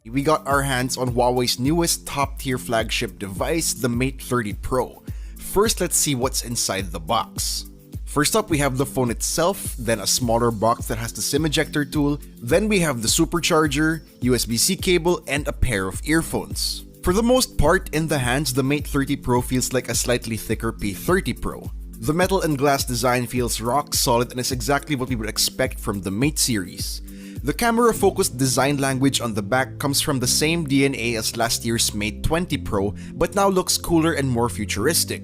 we got our hands on Huawei's newest top-tier flagship device, the Mate 30 Pro. First, let's see what's inside the box. First up, we have the phone itself, then a smaller box that has the SIM ejector tool, then we have the supercharger, USB-C cable, and a pair of earphones. For the most part, in the hands, the Mate 30 Pro feels like a slightly thicker P30 Pro. The metal and glass design feels rock solid and is exactly what we would expect from the Mate series. The camera-focused design language on the back comes from the same DNA as last year's Mate 20 Pro, but now looks cooler and more futuristic.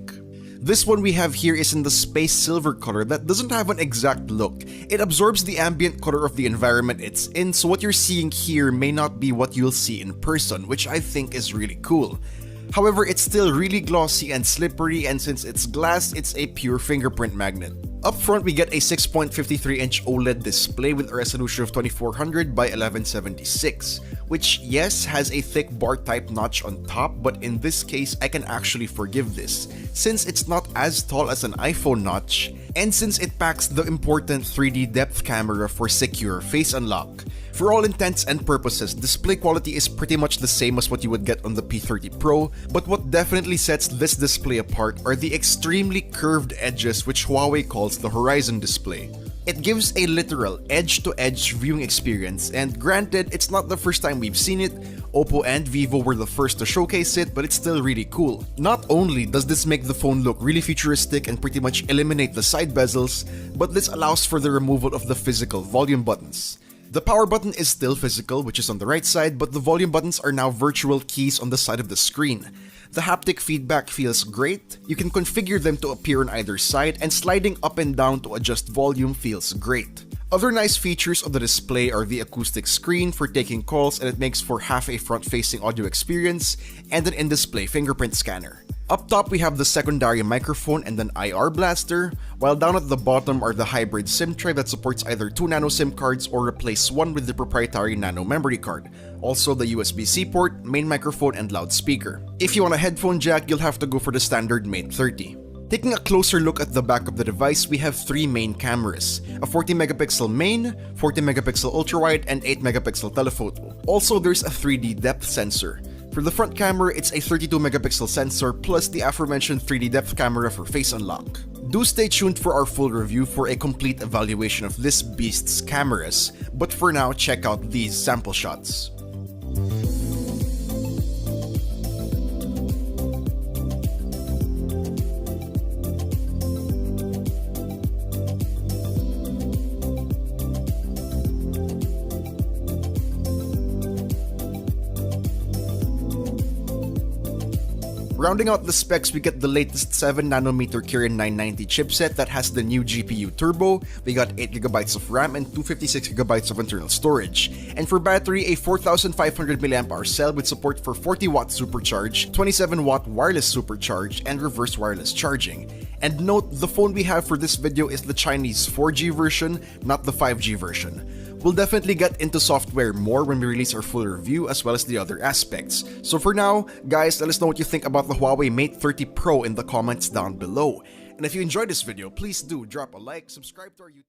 This one we have here is in the space silver color that doesn't have an exact look. It absorbs the ambient color of the environment it's in, so what you're seeing here may not be what you'll see in person, which I think is really cool. However, it's still really glossy and slippery, and since it's glass, it's a pure fingerprint magnet. Up front, we get a 6.53-inch OLED display with a resolution of 2400 by 1176, which yes, has a thick bar-type notch on top, but in this case, I can actually forgive this, since it's not as tall as an iPhone notch, and since it packs the important 3D depth camera for secure face unlock. For all intents and purposes, display quality is pretty much the same as what you would get on the P30 Pro, but what definitely sets this display apart are the extremely curved edges which Huawei calls the Horizon display. It gives a literal edge-to-edge viewing experience, and granted, it's not the first time we've seen it. Oppo and Vivo were the first to showcase it, but it's still really cool. Not only does this make the phone look really futuristic and pretty much eliminate the side bezels, but this allows for the removal of the physical volume buttons. The power button is still physical, which is on the right side, but the volume buttons are now virtual keys on the side of the screen. The haptic feedback feels great, you can configure them to appear on either side, and sliding up and down to adjust volume feels great. Other nice features of the display are the acoustic screen for taking calls, and it makes for half a front-facing audio experience, and an in-display fingerprint scanner. Up top, we have the secondary microphone and an IR blaster, while down at the bottom are the hybrid SIM tray that supports either 2 nano SIM cards or replace one with the proprietary nano memory card. Also the USB-C port, main microphone, and loudspeaker. If you want a headphone jack, you'll have to go for the standard Mate 30. Taking a closer look at the back of the device, we have 3 main cameras, a 40-megapixel main, 40-megapixel ultrawide, and 8-megapixel telephoto. Also, there's a 3D depth sensor. For the front camera, it's a 32-megapixel sensor plus the aforementioned 3D depth camera for face unlock. Do stay tuned for our full review for a complete evaluation of this beast's cameras, but for now, check out these sample shots. Rounding out the specs, we get the latest 7nm Kirin 990 chipset that has the new GPU turbo. We got 8GB of RAM and 256GB of internal storage. And for battery, a 4500mAh cell with support for 40W supercharge, 27W wireless supercharge, and reverse wireless charging. And note, the phone we have for this video is the Chinese 4G version, not the 5G version. We'll definitely get into software more when we release our full review as well as the other aspects. So for now, guys, let us know what you think about the Huawei Mate 30 Pro in the comments down below. And if you enjoyed this video, please do drop a like, subscribe to our YouTube